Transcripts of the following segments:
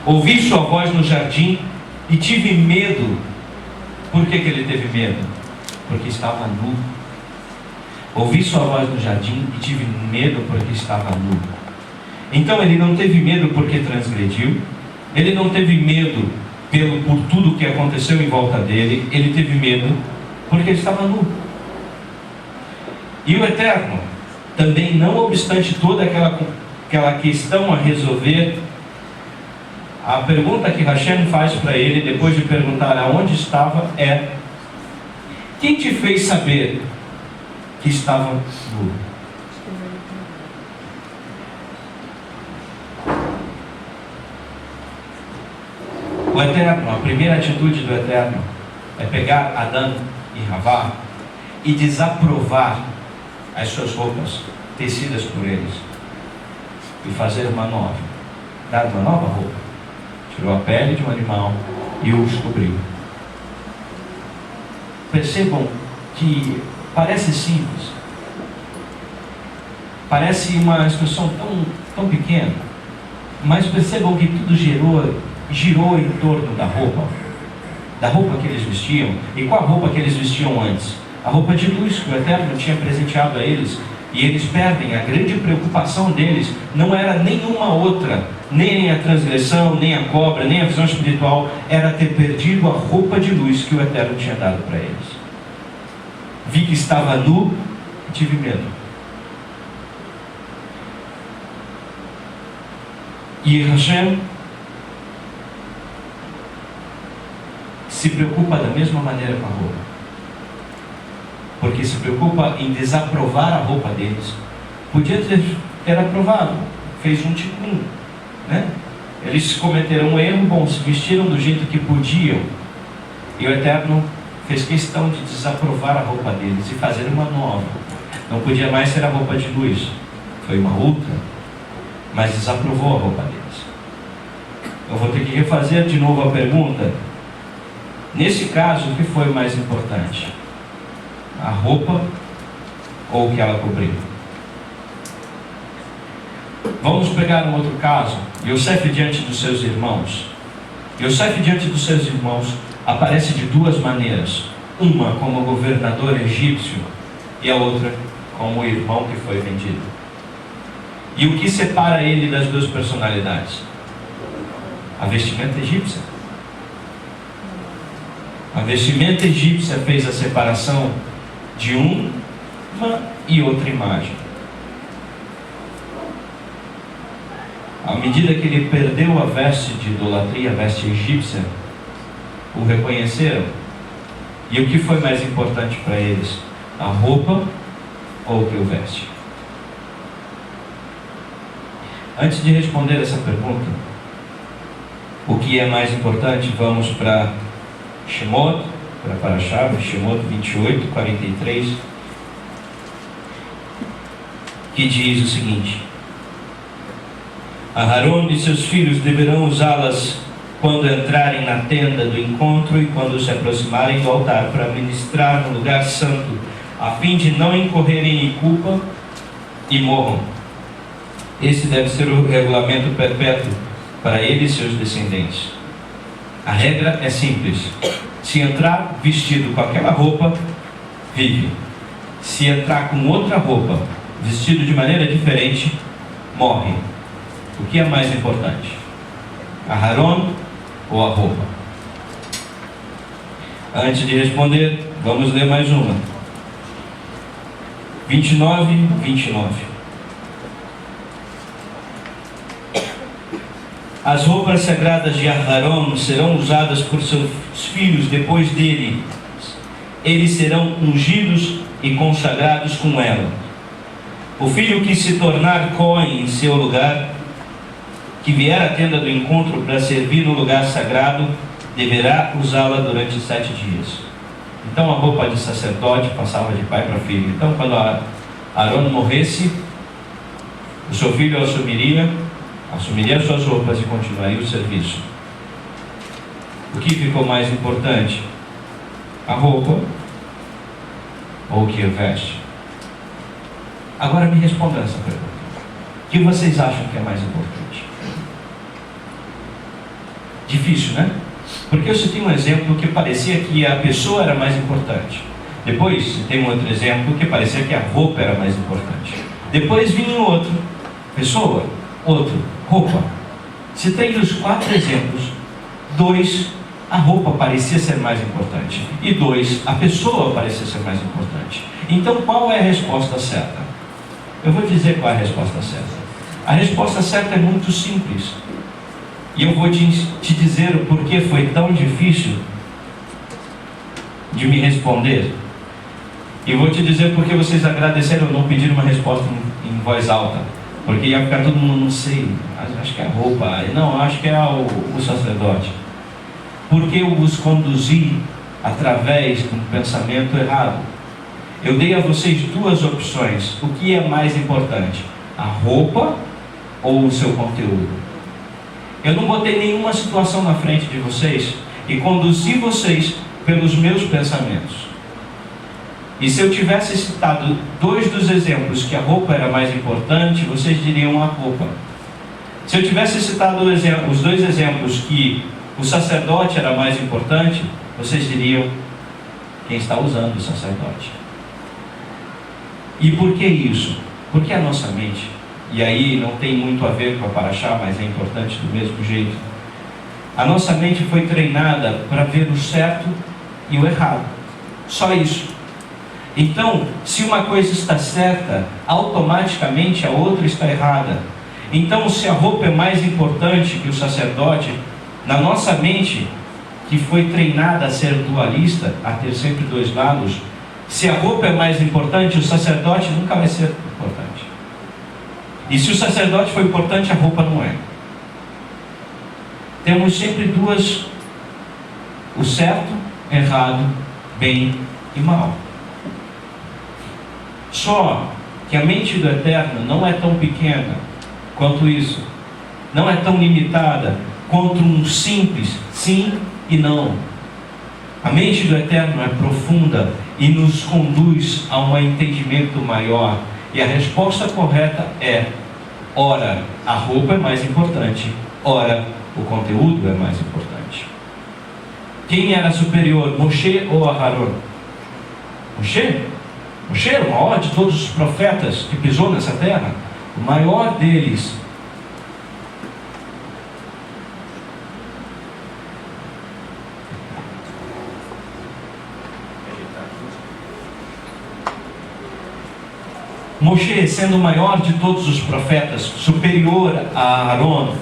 Ouvi sua voz no jardim e tive medo. Por que ele teve medo? Porque estava nu. Ouvi sua voz no jardim e tive medo porque estava nu. Então ele não teve medo porque transgrediu. Ele não teve medo por tudo que aconteceu em volta dele. Ele teve medo porque ele estava nu. E o Eterno, também, não obstante toda aquela questão a resolver, a pergunta que Hashem faz para ele, depois de perguntar aonde estava, é: quem te fez saber que estava nu? O Eterno, a primeira atitude do Eterno é pegar Adão e Havá e desaprovar as suas roupas tecidas por eles e fazer uma nova, dar uma nova roupa. Tirou a pele de um animal e os cobriu. Percebam que parece simples, parece uma instrução tão pequena, mas percebam que tudo girou em torno da roupa que eles vestiam. E qual a roupa que eles vestiam antes? A roupa de luz que o Eterno tinha presenteado a eles. E eles perdem. A grande preocupação deles não era nenhuma outra, nem a transgressão, nem a cobra, nem a visão espiritual, era ter perdido a roupa de luz que o Eterno tinha dado para eles. Vi que estava nu e tive medo. E Hashem se preocupa da mesma maneira com a roupa, porque se preocupa em desaprovar a roupa deles. Podia ter aprovado, fez um tikkun, né? Eles cometeram um erro, bom, se vestiram do jeito que podiam, e o Eterno fez questão de desaprovar a roupa deles e fazer uma nova. Não podia mais ser a roupa de luz, foi uma outra, mas desaprovou a roupa deles. Eu vou ter que refazer de novo a pergunta. Nesse caso, o que foi mais importante? A roupa ou o que ela cobriu? Vamos pegar um outro caso. Yosef diante dos seus irmãos. Yosef diante dos seus irmãos aparece de duas maneiras. Uma como governador egípcio e a outra como o irmão que foi vendido. E o que separa ele das duas personalidades? A vestimenta egípcia. A vestimenta egípcia fez a separação de uma e outra imagem. À medida que ele perdeu a veste de idolatria, a veste egípcia, o reconheceram. E o que foi mais importante para eles? A roupa ou o que o veste? Antes de responder essa pergunta, o que é mais importante, vamos para Shemot, para Parashá, Shemot 28, 43, que diz o seguinte: Aharon e seus filhos deverão usá-las quando entrarem na tenda do encontro e quando se aproximarem do altar para ministrar no lugar santo, a fim de não incorrerem em culpa e morram. Esse deve ser o regulamento perpétuo para ele e seus descendentes. A regra é simples: se entrar vestido com aquela roupa, vive. Se entrar com outra roupa, vestido de maneira diferente, morre. O que é mais importante? Aharon ou a roupa? Antes de responder, vamos ler mais uma. 29. As roupas sagradas de Aharon serão usadas por seus filhos depois dele. Eles serão ungidos e consagrados com ela. O filho que se tornar Cohen em seu lugar, que vier à tenda do encontro para servir no lugar sagrado, deverá usá-la durante 7 dias. Então a roupa de sacerdote passava de pai para filho. Então quando Arão morresse, o seu filho assumiria as suas roupas e continuaria o serviço. O que ficou mais importante? A roupa ou o que veste? Agora me respondam essa pergunta. O que vocês acham que é mais importante? Difícil, né? Porque você tem um exemplo que parecia que a pessoa era mais importante. Depois você tem um outro exemplo que parecia que a roupa era mais importante. Depois vinha outro, pessoa, outro, roupa. Se tem os 4 exemplos, 2, a roupa parecia ser mais importante. E 2, a pessoa parecia ser mais importante. Então qual é a resposta certa? Eu vou dizer qual é a resposta certa. A resposta certa é muito simples. E eu vou te dizer o porquê foi tão difícil de me responder. E vou te dizer porque vocês agradeceram, não pediram uma resposta em voz alta. Porque ia ficar todo mundo, não sei, acho que é a roupa, não, acho que é o sacerdote. Porque eu os conduzi através de um pensamento errado. Eu dei a vocês 2 opções. O que é mais importante? A roupa ou o seu conteúdo? Eu não botei nenhuma situação na frente de vocês e conduzi vocês pelos meus pensamentos. E se eu tivesse citado 2 dos exemplos que a roupa era mais importante, vocês diriam a roupa. Se eu tivesse citado os 2 exemplos que o sacerdote era mais importante, vocês diriam quem está usando o sacerdote. E por que isso? Porque a nossa mente, e aí não tem muito a ver com a paraxá, mas é importante do mesmo jeito, a nossa mente foi treinada para ver o certo e o errado. Só isso. Então, se uma coisa está certa, automaticamente a outra está errada. Então, se a roupa é mais importante que o sacerdote, na nossa mente, que foi treinada a ser dualista, a ter sempre 2 lados, se a roupa é mais importante, o sacerdote nunca vai ser importante. E se o sacerdote for importante, a roupa não é. Temos sempre 2, o certo, errado, bem e mal. Só que a mente do Eterno não é tão pequena quanto isso. Não é tão limitada quanto um simples sim e não. A mente do Eterno é profunda e nos conduz a um entendimento maior. E a resposta correta é: ora, a roupa é mais importante, ora, o conteúdo é mais importante. Quem era superior, Moshe ou Aharon? Moshe? Moshe era o maior de todos os profetas que pisou nessa terra. O maior deles. Moshe, sendo o maior de todos os profetas, superior a Aharon,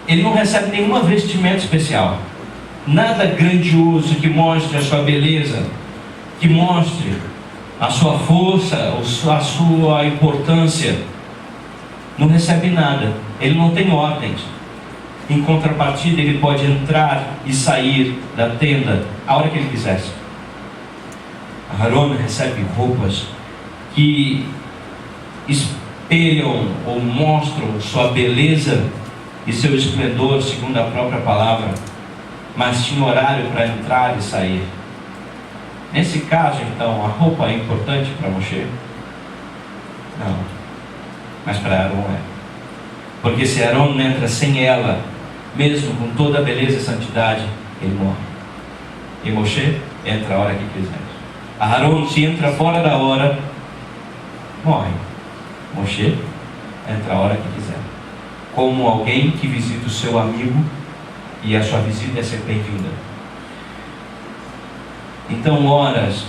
ele não recebe nenhuma vestimenta especial. Nada grandioso que mostre a sua beleza, que mostre a sua força, a sua importância. Não recebe nada. Ele não tem ordens. Em contrapartida, ele pode entrar e sair da tenda a hora que ele quisesse. Aharon recebe roupas que espelham ou mostram sua beleza e seu esplendor, segundo a própria palavra, mas tinha horário para entrar e sair. Nesse caso, então, a roupa é importante para Moshe? Não. Mas para Arão é. Porque se Arão entra sem ela, mesmo com toda a beleza e santidade, ele morre. E Moshe entra a hora que quiser. Arão, se entra fora da hora, morre. Moshe entra a hora que quiser. Como alguém que visita o seu amigo e a sua visita é sempre bem-vinda. Então, horas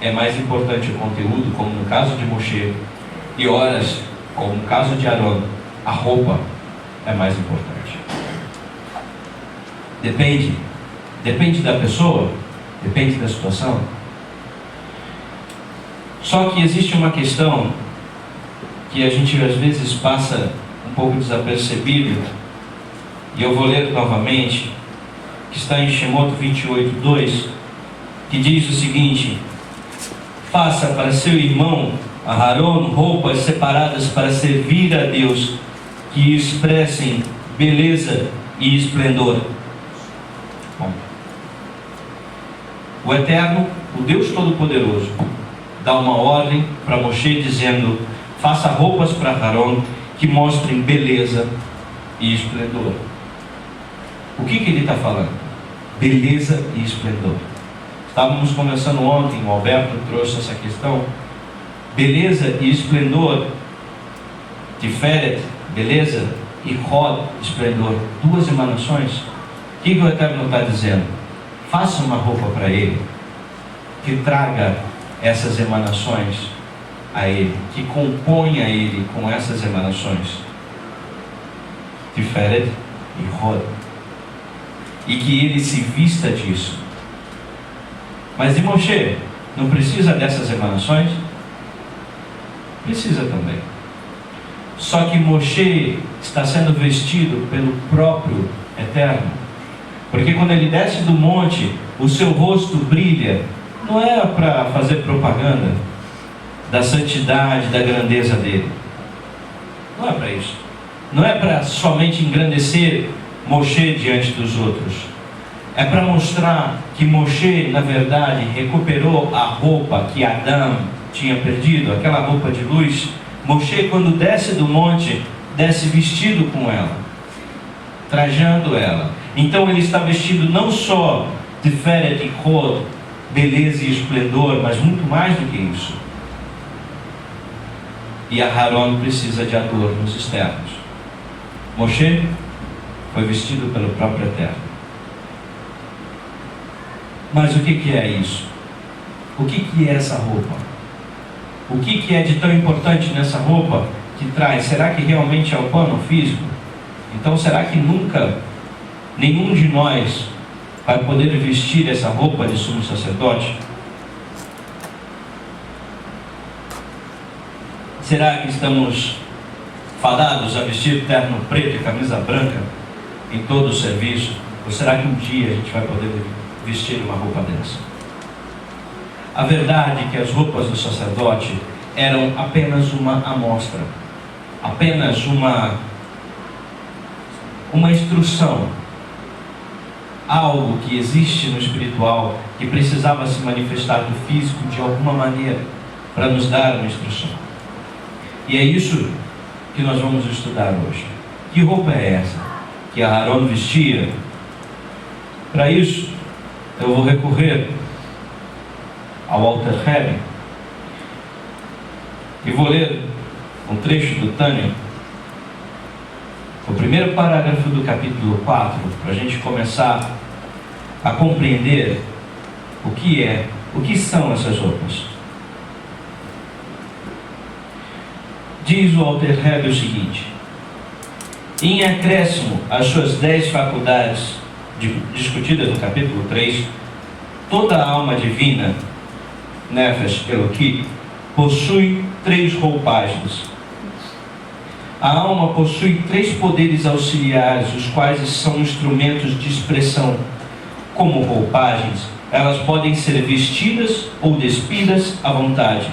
é mais importante o conteúdo, como no caso de Moshe, e horas, como no caso de Arão, a roupa é mais importante. Depende da pessoa, depende da situação. Só que existe uma questão que a gente às vezes passa um pouco desapercebido, e eu vou ler novamente, que está em Shemot 28:2, que diz o seguinte: faça para seu irmão Aharon roupas separadas para servir a Deus, que expressem beleza e esplendor. Bom, o Eterno, o Deus Todo-Poderoso, dá uma ordem para Moshe dizendo: faça roupas para Aharon que mostrem beleza e esplendor. O que ele está falando? Beleza e esplendor. Estávamos conversando ontem, o Alberto trouxe essa questão. Beleza e esplendor, Tiferet, beleza, e Hod, esplendor, duas emanações. O que o Eterno está dizendo? Faça uma roupa para ele, que traga essas emanações a ele, que componha ele com essas emanações, Tiferet e Hod, e que ele se vista disso. Mas de Moshe, não precisa dessas emanações? Precisa também. Só que Moshe está sendo vestido pelo próprio Eterno. Porque quando ele desce do monte, o seu rosto brilha. Não é para fazer propaganda da santidade, da grandeza dele. Não é para isso. Não é para somente engrandecer Moshe diante dos outros. É para mostrar que Moshe, na verdade, recuperou a roupa que Adão tinha perdido, aquela roupa de luz. Moshe, quando desce do monte, desce vestido com ela, trajando ela. Então ele está vestido não só de Tiferet e Hod, beleza e esplendor, mas muito mais do que isso. E Aharon precisa de adornos externos. Moshe foi vestido pelo próprio Eterno. Mas o que é isso? O que é essa roupa? O que é de tão importante nessa roupa que traz? Será que realmente é o plano físico? Então será que nunca nenhum de nós vai poder vestir essa roupa de sumo sacerdote? Será que estamos fadados a vestir terno preto e camisa branca em todo o serviço? Ou será que um dia a gente vai poder vestir uma roupa dessa? A verdade é que as roupas do sacerdote eram apenas uma amostra, apenas uma instrução, algo que existe no espiritual que precisava se manifestar no físico de alguma maneira para nos dar uma instrução. E é isso que nós vamos estudar hoje. Que roupa é essa que Aharon vestia? Para isso, eu vou recorrer ao Alter Rebbe e vou ler um trecho do Tânia, o primeiro parágrafo do capítulo 4, para a gente começar a compreender o que são essas roupas. Diz o Alter Rebbe o seguinte: em acréscimo às suas 10 faculdades discutidas no capítulo 3, toda a alma divina, Nefesh Eloki, possui 3 roupagens. A alma possui 3 poderes auxiliares, os quais são instrumentos de expressão. Como roupagens, elas podem ser vestidas ou despidas à vontade.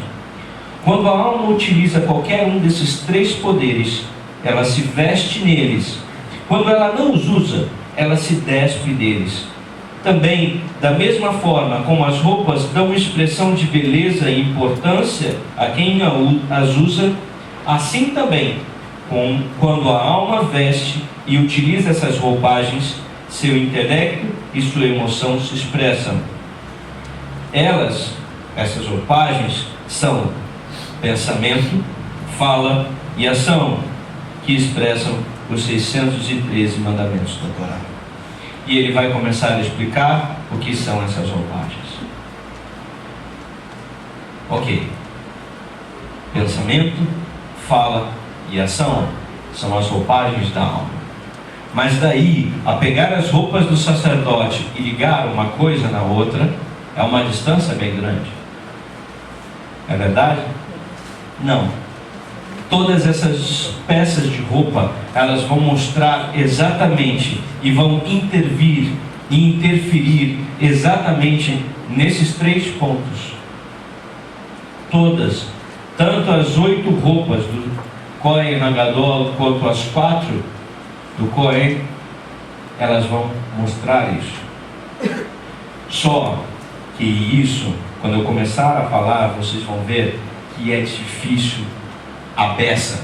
Quando a alma utiliza qualquer um desses 3 poderes, ela se veste neles. Quando ela não os usa, ela se despe deles. Também, da mesma forma como as roupas dão expressão de beleza e importância a quem as usa, assim também, quando a alma veste e utiliza essas roupagens, seu intelecto e sua emoção se expressam. Essas roupagens, são pensamento, fala e ação, que expressam os 613 mandamentos da Torá. E ele vai começar a explicar o que são essas roupagens. Ok. Pensamento, fala e ação são as roupagens da alma. Mas daí, a pegar as roupas do sacerdote e ligar uma coisa na outra, é uma distância bem grande. É verdade? Não. Todas essas peças de roupa, elas vão mostrar exatamente e vão intervir e interferir exatamente nesses 3 pontos. Todas, tanto as 8 roupas do Kohen Hagadol quanto as 4 do Kohen, elas vão mostrar isso. Só que isso, quando eu começar a falar, vocês vão ver que é difícil a beça.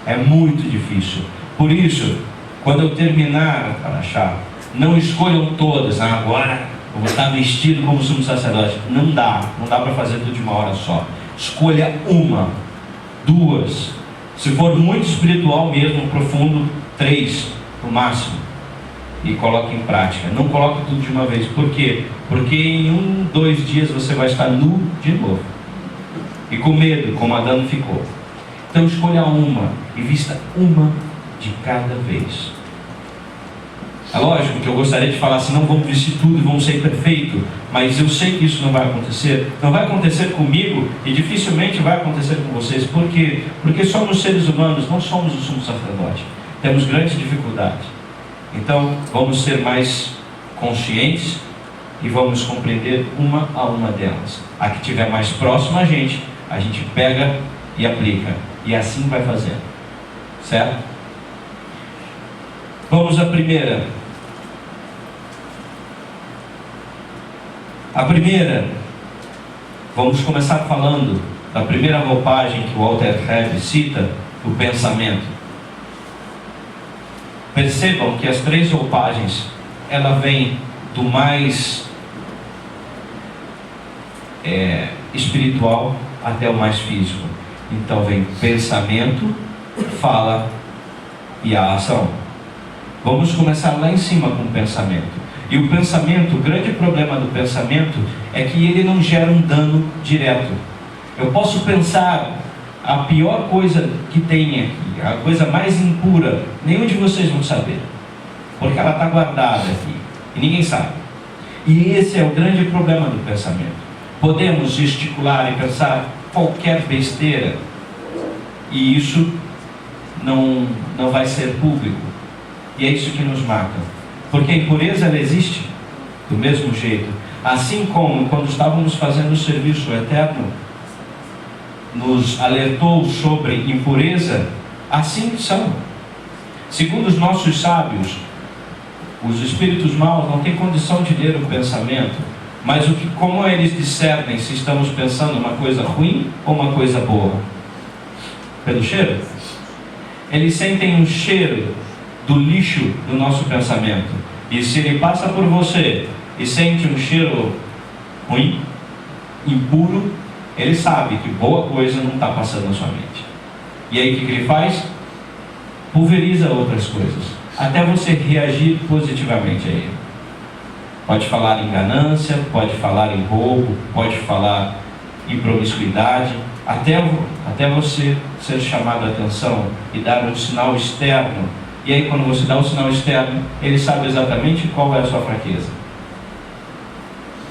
É muito difícil. Por isso, quando eu terminar a Parashá, Não escolham todas. Agora eu vou estar vestido como sumo sacerdote. Não dá para fazer tudo de uma hora só. Escolha uma, duas. Se for muito espiritual mesmo, profundo, 3 no máximo. E coloque em prática. Não coloque tudo de uma vez. Por quê? Porque em 2 dias você vai estar nu de novo. E com medo, como Adão ficou. Então escolha uma e vista uma de cada vez. É lógico que eu gostaria de falar assim, não vamos vestir tudo e vamos ser perfeitos, mas eu sei que isso não vai acontecer. Não vai acontecer comigo e dificilmente vai acontecer com vocês. Por quê? Porque somos seres humanos, não somos o sumo sacerdote. Temos grandes dificuldades. Então vamos ser mais conscientes e vamos compreender uma a uma delas. A que estiver mais próxima a gente pega e aplica. E assim vai fazendo. Certo? Vamos à primeira. A primeira, vamos começar falando da primeira roupagem que o Walter Hebb cita, o pensamento. Percebam que as 3 roupagens, ela vem do mais espiritual até o mais físico. Então vem pensamento, fala e a ação. Vamos começar lá em cima com o pensamento. E o pensamento, o grande problema do pensamento é que ele não gera um dano direto. Eu posso pensar a pior coisa que tem aqui, a coisa mais impura, nenhum de vocês vão saber, porque ela está guardada aqui e ninguém sabe. E esse é o grande problema do pensamento. Podemos gesticular e pensar qualquer besteira e isso não vai ser público. E é isso que nos mata. Porque a impureza, ela existe do mesmo jeito. Assim como quando estávamos fazendo o serviço eterno, nos alertou sobre impureza, assim são. Segundo os nossos sábios, os espíritos maus não têm condição de ler o pensamento, mas como eles discernem se estamos pensando uma coisa ruim ou uma coisa boa? Pelo cheiro? Eles sentem um cheiro do lixo do nosso pensamento. E se ele passa por você e sente um cheiro ruim, impuro, ele sabe que boa coisa não está passando na sua mente. E aí o que ele faz? Pulveriza outras coisas, até você reagir positivamente a ele. Pode falar em ganância, pode falar em roubo, pode falar em promiscuidade, até você ser chamado a atenção e dar um sinal externo. E aí quando você dá um sinal externo, ele sabe exatamente qual é a sua fraqueza.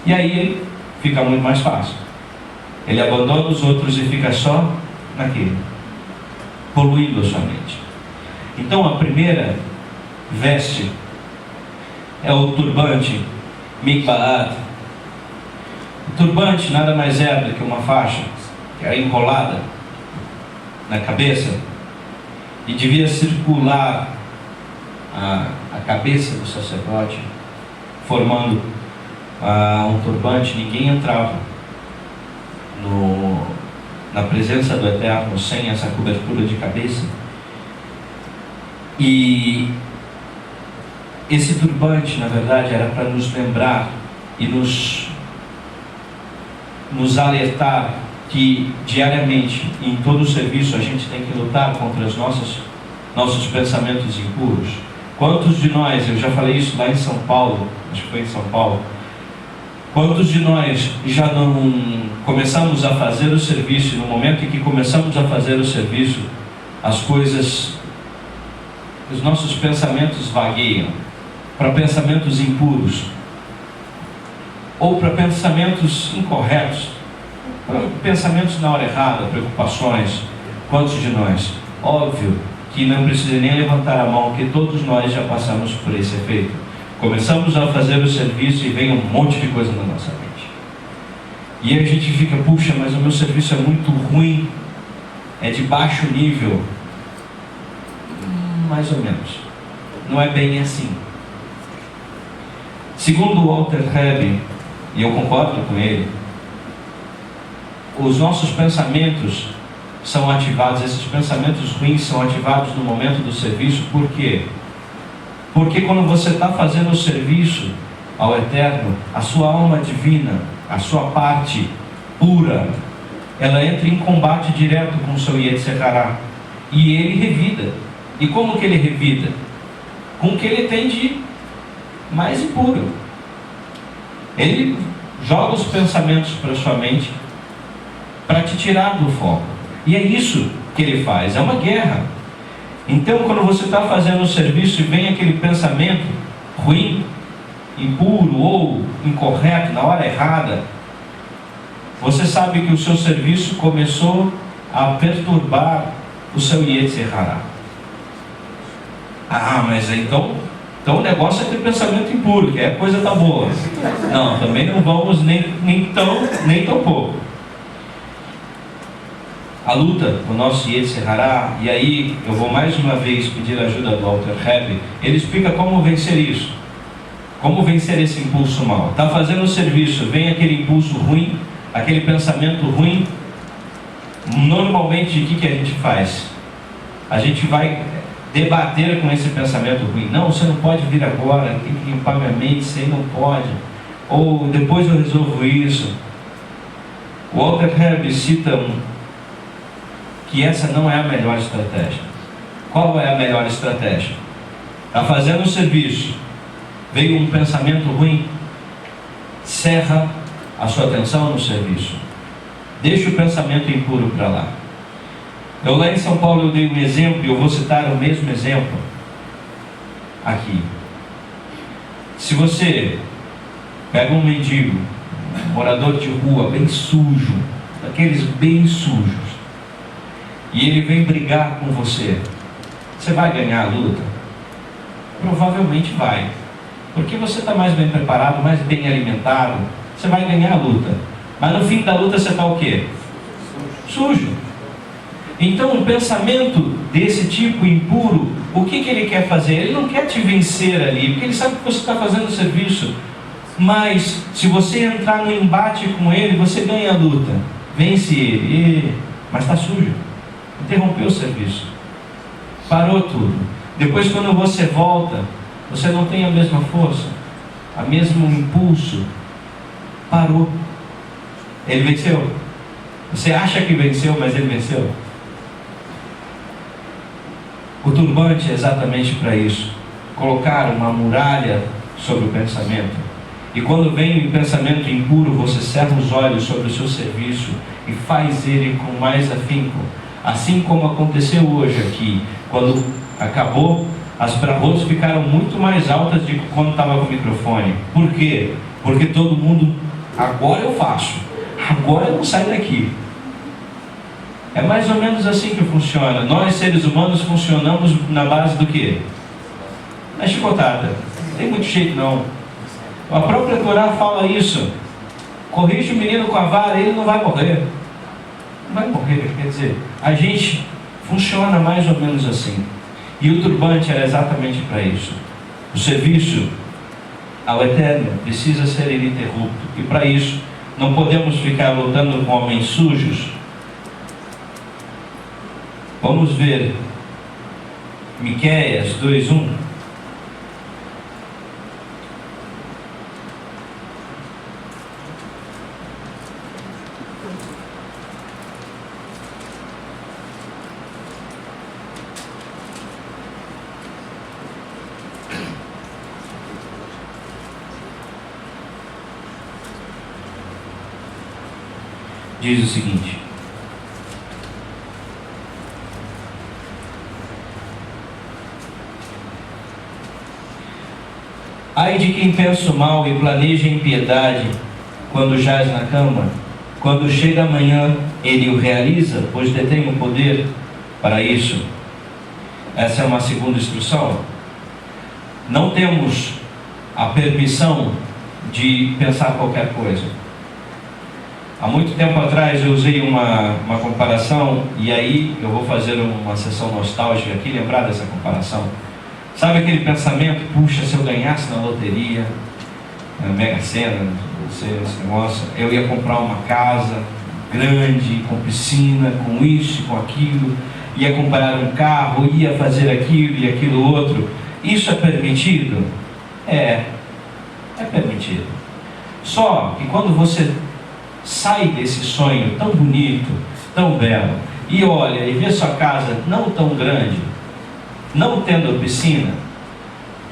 E aí fica muito mais fácil. Ele abandona os outros e fica só naquele, poluindo a sua mente. Então a primeira veste é o turbante, mikbaat. O turbante nada mais é do que uma faixa que era enrolada na cabeça e devia circular a cabeça do sacerdote, formando um turbante. Ninguém entrava na presença do Eterno sem essa cobertura de cabeça. E esse turbante, na verdade, era para nos lembrar e nos alertar que diariamente, em todo o serviço, a gente tem que lutar contra os nossos pensamentos impuros. Quantos de nós, eu já falei isso lá em São Paulo, acho que foi em São Paulo, quantos de nós já não começamos a fazer o serviço, e no momento em que começamos a fazer o serviço, as coisas, os nossos pensamentos vagueiam para pensamentos impuros, ou para pensamentos incorretos, para pensamentos na hora errada, preocupações. Quantos de nós? Óbvio que não precisa nem levantar a mão, que todos nós já passamos por esse efeito. Começamos a fazer o serviço e vem um monte de coisa na nossa mente. E aí a gente fica, puxa, mas o meu serviço é muito ruim, é de baixo nível. Mais ou menos. Não é bem assim. Segundo Walter Hebb, e eu concordo com ele, os nossos pensamentos são ativados, esses pensamentos ruins são ativados no momento do serviço. Por quê? Porque quando você está fazendo o serviço ao Eterno, a sua alma divina, a sua parte pura, ela entra em combate direto com o seu Yetzer-Hará. E ele revida. E como que ele revida? Com o que ele tem de mais impuro. Ele joga os pensamentos para sua mente para te tirar do foco. E é isso que ele faz, é uma guerra. Então quando você está fazendo o serviço e vem aquele pensamento ruim, impuro ou incorreto, na hora errada, você sabe que o seu serviço começou a perturbar o seu Yetzer-Hará. Ah, mas então o negócio é ter pensamento impuro, que a coisa está boa. Não, também não vamos nem tão pouco. A luta com o nosso Yetzer-Hará, e aí eu vou mais uma vez pedir a ajuda do Alter Rebbe. Ele explica como vencer isso, como vencer esse impulso mal. Está fazendo o serviço, vem aquele impulso ruim, aquele pensamento ruim. Normalmente o que a gente faz? A gente vai debater com esse pensamento ruim. Não, você não pode vir agora, tem que limpar minha mente, você não pode. Ou depois eu resolvo isso. O Alter Rebbe cita que essa não é a melhor estratégia. Qual é a melhor estratégia? Está fazendo o serviço, veio um pensamento ruim, cerra a sua atenção no serviço. Deixa o pensamento impuro para lá. Eu lá em São Paulo eu dei um exemplo, e eu vou citar o mesmo exemplo aqui. Se você pega um mendigo, um morador de rua, bem sujo, daqueles bem sujos, e ele vem brigar com você, você vai ganhar a luta? Provavelmente vai, porque você está mais bem preparado, mais bem alimentado, você vai ganhar a luta. Mas no fim da luta você está o quê? Sujo. Então um pensamento desse tipo impuro, o que ele quer fazer? Ele não quer te vencer ali, porque ele sabe que você está fazendo o serviço. Mas se você entrar no embate com ele, você ganha a luta, vence ele. Mas está sujo, interrompeu o serviço, parou tudo. Depois quando você volta, você não tem a mesma força, o mesmo impulso. Parou. Ele venceu. Você acha que venceu, mas ele venceu. O turbante é exatamente para isso. Colocar uma muralha sobre o pensamento. E quando vem o pensamento impuro, você cerra os olhos sobre o seu serviço e faz ele com mais afinco. Assim como aconteceu hoje aqui. Quando acabou, as bravotas ficaram muito mais altas do que quando estava com o microfone. Por quê? Porque todo mundo, agora eu faço, agora eu não saio daqui. É mais ou menos assim que funciona. Nós seres humanos funcionamos na base do quê? Na chicotada. Não tem muito jeito não. A própria Torá fala isso. Corrige o menino com a vara, ele não vai morrer. Não vai morrer, quer dizer, a gente funciona mais ou menos assim. E o turbante era exatamente para isso. O serviço ao Eterno precisa ser ininterrupto. E para isso, não podemos ficar lutando com homens sujos. Vamos ver Miqueias 2:1. Diz o seguinte: ai de quem pensa o mal e planeja impiedade quando jaz na cama, quando chega amanhã ele o realiza, pois detém o poder para isso. Essa é uma segunda instrução. Não temos a permissão de pensar qualquer coisa. Há muito tempo atrás eu usei uma comparação, e aí eu vou fazer uma sessão nostálgica aqui, lembrar dessa comparação. Sabe aquele pensamento, puxa, se eu ganhasse na loteria, na Mega Sena, nossa, eu ia comprar uma casa grande, com piscina, com isso, com aquilo, ia comprar um carro, ia fazer aquilo e aquilo outro. Isso é permitido? É permitido. Só que quando você sai desse sonho tão bonito, tão belo, e olha e vê sua casa não tão grande, não tendo piscina,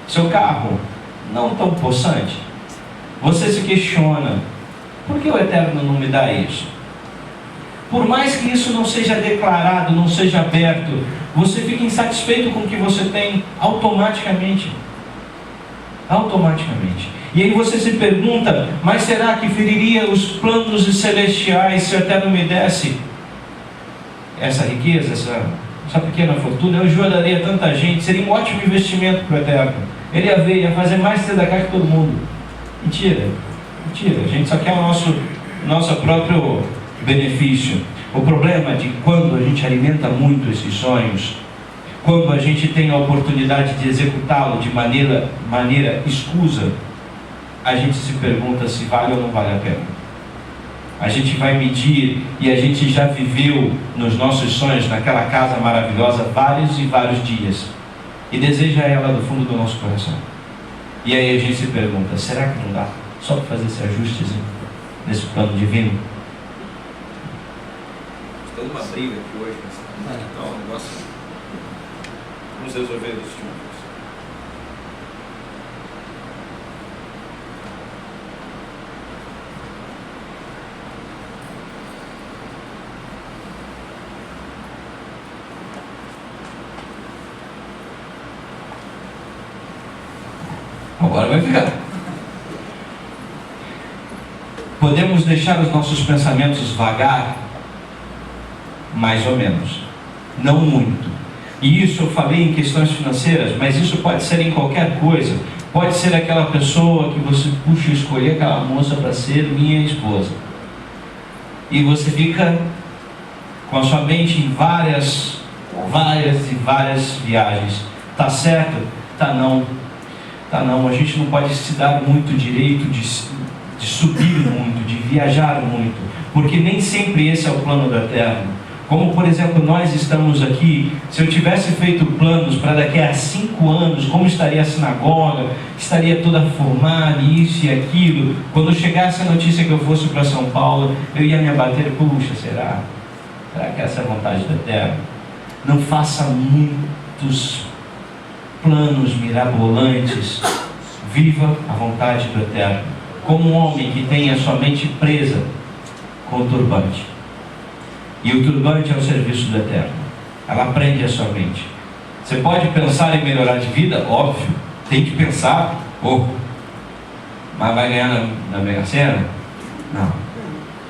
seu carro não tão possante, você se questiona: por que o Eterno não me dá isso? Por mais que isso não seja declarado, não seja aberto, você fica insatisfeito com o que você tem automaticamente. E aí você se pergunta: mas será que feriria os planos celestiais se o Eterno me desse essa riqueza, essa pequena fortuna? Eu ajudaria tanta gente, seria um ótimo investimento para o Eterno. Ele ia fazer mais tzedakah que todo mundo. Mentira, a gente só quer o nosso próprio benefício. O problema é de quando a gente alimenta muito esses sonhos, quando a gente tem a oportunidade de executá-lo de maneira escusa, a gente se pergunta se vale ou não vale a pena. A gente vai medir, e a gente já viveu nos nossos sonhos, naquela casa maravilhosa, vários e vários dias, e deseja ela do fundo do nosso coração. E aí a gente se pergunta: será que não dá só para fazer esse ajustezinho nesse plano divino? Tem uma briga aqui hoje, mas então, um negócio. Vamos resolver isso juntos. Agora vai ficar. Podemos deixar os nossos pensamentos vagar, mais ou menos, não muito. E isso eu falei em questões financeiras, mas isso pode ser em qualquer coisa. Pode ser aquela pessoa que você puxa, escolher aquela moça para ser minha esposa, e você fica com a sua mente em várias viagens. Tá certo? Tá não. A gente não pode se dar muito direito de subir muito, de viajar muito, porque nem sempre esse é o plano do Eterno. Como, por exemplo, nós estamos aqui, se eu tivesse feito planos para daqui a 5 anos, como estaria a sinagoga, estaria toda formada, isso e aquilo. Quando chegasse a notícia que eu fosse para São Paulo, eu ia me abater: puxa, será que essa é a vontade do Eterno? Não faça muitos planos mirabolantes. Viva a vontade do Eterno, como um homem que tem a sua mente presa com o turbante. E o turbante é o serviço do Eterno. Ela prende a sua mente. Você pode pensar em melhorar de vida? Óbvio, tem que pensar. Mas vai ganhar na Mega Sena? Não.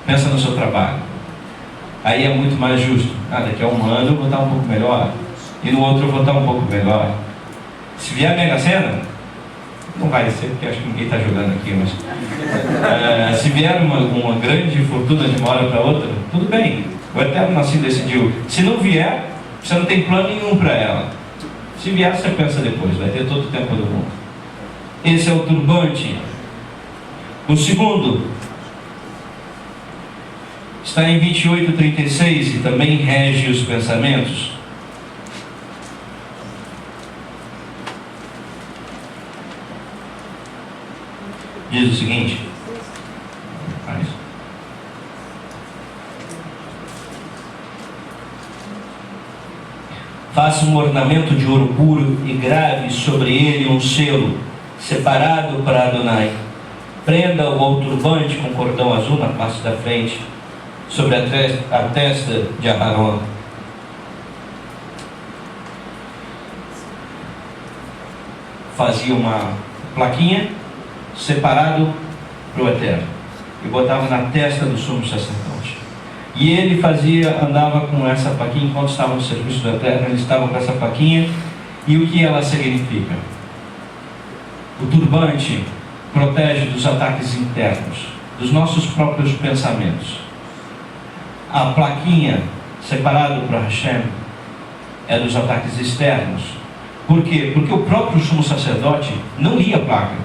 Pensa no seu trabalho. Aí é muito mais justo. Daqui a 1 ano eu vou estar um pouco melhor, e no outro eu vou estar um pouco melhor. Se vier a Mega Sena, não vai ser, porque acho que ninguém está jogando aqui, mas se vier uma grande fortuna de uma hora para outra, tudo bem. O Eterno assim decidiu. Se não vier, você não tem plano nenhum para ela. Se vier, você pensa depois, vai ter todo o tempo do mundo. Esse é o turbante. O segundo está em 28:36 e também rege os pensamentos. Diz o seguinte: faça um ornamento de ouro puro e grave sobre ele um selo separado para Adonai. Prenda-o ao turbante com cordão azul na parte da frente, sobre a testa de Aarão. Fazia uma plaquinha separado para o Eterno e botava na testa do sumo sacerdote. E ele andava com essa plaquinha enquanto estava no serviço do Eterno. Ele estava com essa plaquinha. E o que ela significa? O turbante protege dos ataques internos, dos nossos próprios pensamentos. A plaquinha separado para Hashem é dos ataques externos. Por quê? Porque o próprio sumo sacerdote não lia a placa,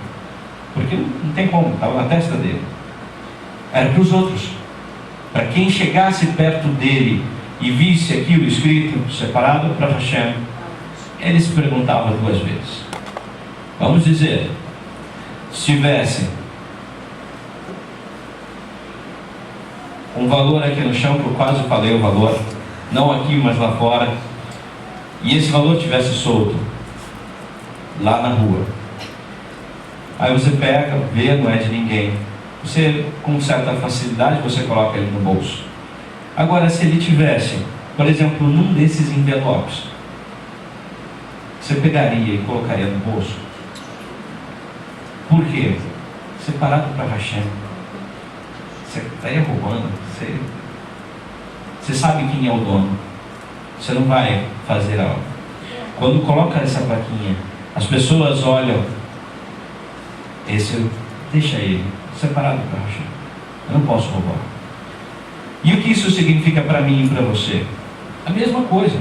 porque não tem como, estava na testa dele. Era para os outros, para quem chegasse perto dele e visse aquilo escrito, separado para Hashem, ele se perguntava 2 vezes: Vamos dizer, se tivesse um valor aqui no chão, que eu quase falei o valor, não aqui, mas lá fora, e esse valor tivesse solto lá na rua, aí você pega, vê, não é de ninguém, você, com certa facilidade, você coloca ele no bolso. Agora, se ele tivesse, por exemplo, num desses envelopes, você pegaria e colocaria no bolso? Por quê? Separado para Hashem. Você estaria roubando. Você sabe quem é o dono. Você não vai fazer algo. Quando coloca essa plaquinha, as pessoas olham, deixa ele separado para Hashem. Eu não posso roubar. E o que isso significa para mim e para você? A mesma coisa.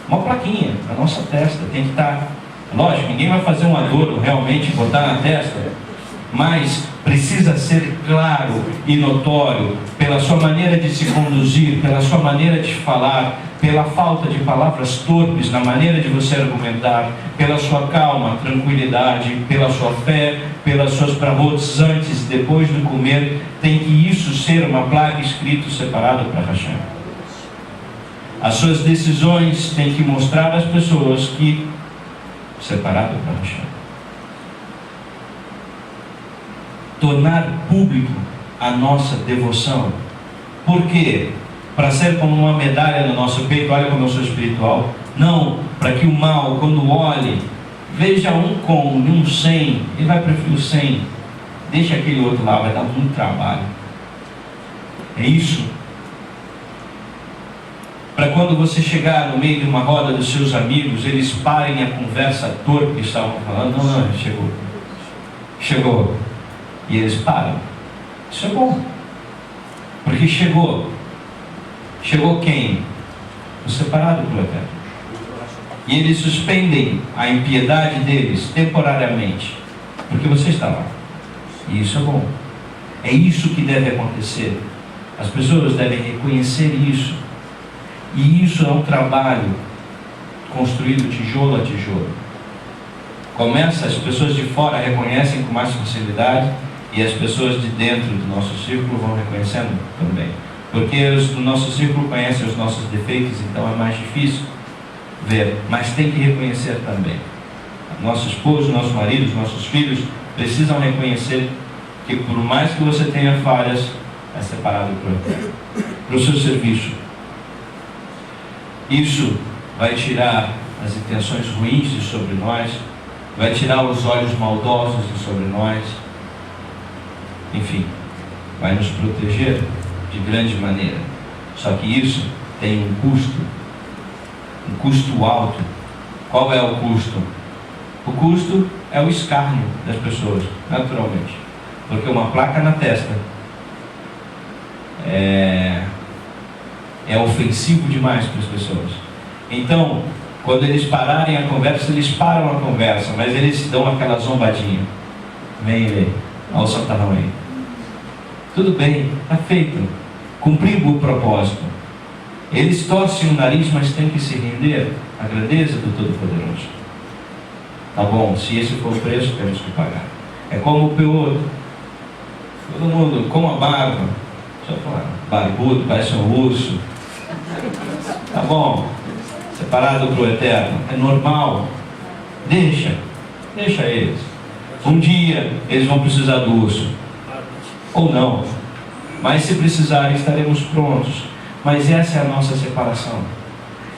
Uma plaquinha na nossa testa tem que estar. Lógico, ninguém vai fazer um adorno realmente botar na testa, mas precisa ser claro e notório pela sua maneira de se conduzir, pela sua maneira de falar, pela falta de palavras torpes na maneira de você argumentar, pela sua calma, tranquilidade, pela sua fé, pelas suas bravotas antes e depois do comer. Tem que isso ser uma placa escrito separado para Hashem. As suas decisões têm que mostrar às pessoas que separado para Hashem. Tornar público a nossa devoção. Por quê? Para ser como uma medalha no nosso peito. Olha como eu sou espiritual. Não, para que o mal, quando olhe, veja um com e um sem, ele vai preferir o 100. Deixa aquele outro lá, vai dar muito trabalho. É isso. Para quando você chegar no meio de uma roda dos seus amigos, eles parem a conversa torpe que estavam falando. Não, chegou. E eles param. Isso é bom. Porque chegou. Chegou quem? O separado do Eterno. E eles suspendem a impiedade deles temporariamente. Porque você está lá. E isso é bom. É isso que deve acontecer. As pessoas devem reconhecer isso. E isso é um trabalho construído tijolo a tijolo. Começa, as pessoas de fora reconhecem com mais facilidade, e as pessoas de dentro do nosso círculo vão reconhecendo também. Porque os do nosso círculo conhecem os nossos defeitos, então é mais difícil ver, mas tem que reconhecer também. Nosso esposo, nosso marido, nossos filhos precisam reconhecer que por mais que você tenha falhas, é separado para o seu serviço. Isso vai tirar as intenções ruins de sobre nós, vai tirar os olhos maldosos de sobre nós, enfim, vai nos proteger de grande maneira. Só que isso tem um custo alto. Qual é o custo? O custo é o escárnio das pessoas, naturalmente, porque uma placa na testa é ofensivo demais para as pessoas. Então, quando eles pararem a conversa, eles param a conversa, mas eles dão aquela zombadinha. Vem aí, olha o santarrão aí. Tudo bem, está feito. Cumpriu o propósito. Eles torcem o nariz, mas têm que se render à grandeza do Todo-Poderoso. Tá bom, se esse for o preço, temos que pagar. É como o peoto. Todo mundo com a barba, só falar, barbudo, parece um urso. Tá bom, separado para o Eterno, é normal. Deixa eles. Um dia eles vão precisar do urso, ou não, mas se precisarem estaremos prontos. Mas essa é a nossa separação,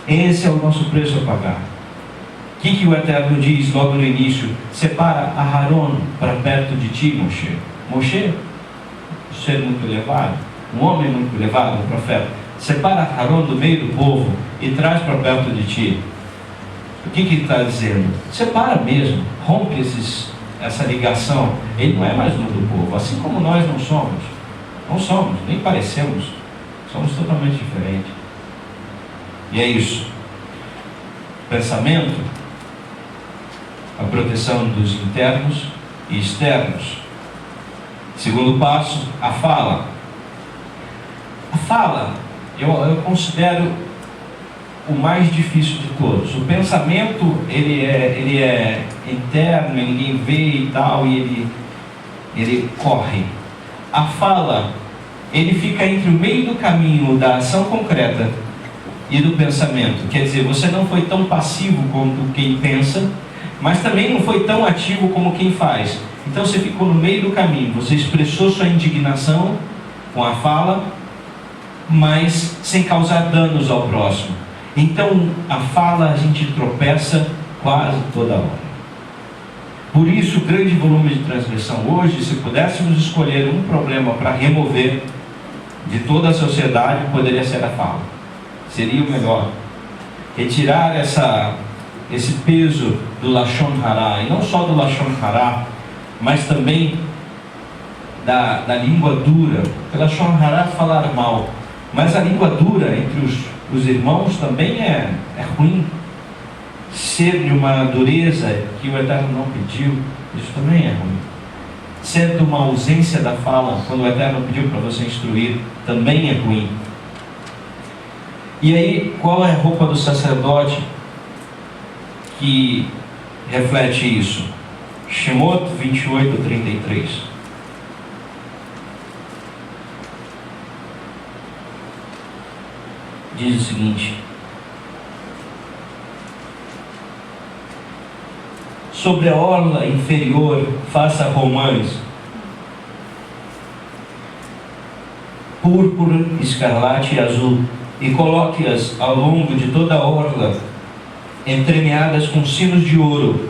esse é o nosso preço a pagar. O que o Eterno diz logo no início? Separa Aharon para perto de ti, Moshe. Moshe, um ser muito elevado, um homem muito elevado, um profeta. Separa Aharon do meio do povo e traz para perto de ti. O que ele está dizendo? Separa mesmo, rompe essa ligação. Ele não é mais um do povo, assim como nós não somos. Não somos, nem parecemos. Somos totalmente diferentes. E é isso. Pensamento, a proteção dos internos e externos. Segundo passo, a fala. A fala, eu considero o mais difícil de todos. O pensamento, ele é interno, ninguém vê e tal, e ele corre. A fala, ele fica entre o meio do caminho da ação concreta e do pensamento. Quer dizer, você não foi tão passivo como quem pensa, mas também não foi tão ativo como quem faz. Então você ficou no meio do caminho, você expressou sua indignação com a fala, mas sem causar danos ao próximo. Então a fala a gente tropeça quase toda hora. Por isso, o grande volume de transgressão hoje, se pudéssemos escolher um problema para remover de toda a sociedade, poderia ser a fala. Seria o melhor. Retirar esse peso do Lashon Hara, e não só do Lashon Hara, mas também da língua dura. Porque Lashon Hara é falar mal, mas a língua dura entre os irmãos também é ruim. Ser de uma dureza que o Eterno não pediu, isso também é ruim. Ser de uma ausência da fala, quando o Eterno pediu para você instruir, também é ruim. E aí, qual é a roupa do sacerdote que reflete isso? Shemot 28:33. Diz o seguinte: sobre a orla inferior faça romãs, púrpura, escarlate e azul, e coloque-as ao longo de toda a orla, entremeadas com sinos de ouro,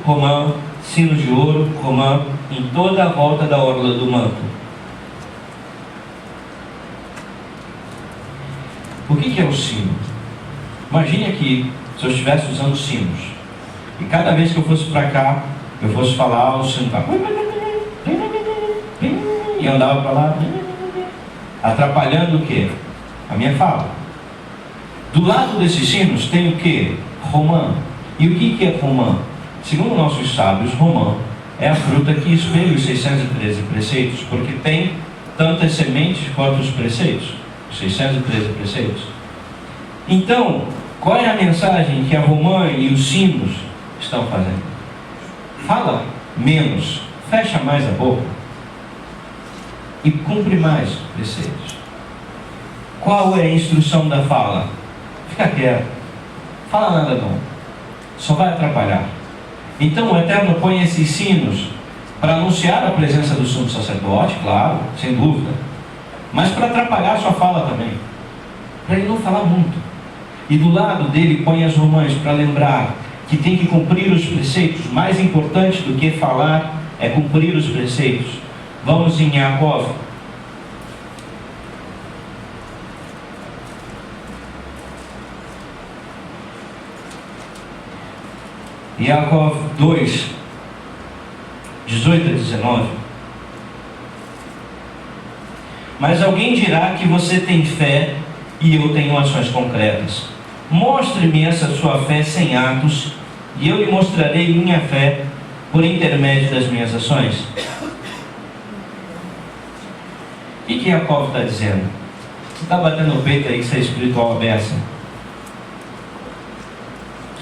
romã, sinos de ouro, romã, em toda a volta da orla do manto. O que é o sino? Imagine aqui, se eu estivesse usando sinos, e cada vez que eu fosse para cá, eu fosse falar, o sino tá... e eu andava para lá, atrapalhando o quê? A minha fala. Do lado desses sinos tem o quê? Romã. E o que é romã? Segundo nossos sábios, romã é a fruta que espelha os 613 preceitos, porque tem tantas sementes quanto os preceitos. Os 613 preceitos. Então, qual é a mensagem que a romã e os sinos estão fazendo? Fala menos, fecha mais a boca e cumpre mais preceitos. Qual é a instrução da fala? Fica quieto, fala nada não, só vai atrapalhar. Então o Eterno põe esses sinos para anunciar a presença do sumo sacerdote, claro, sem dúvida, mas para atrapalhar a sua fala também, para ele não falar muito. E do lado dele põe as romãs para lembrar que tem que cumprir os preceitos. Mais importante do que falar é cumprir os preceitos. Vamos em Yaakov. Yaakov 2, 18 a 19. Mas alguém dirá que você tem fé e eu tenho ações concretas. Mostre-me essa sua fé sem atos, e eu lhe mostrarei minha fé por intermédio das minhas ações. O que Yaakov está dizendo? Você está batendo no peito aí que você é espiritual aberta,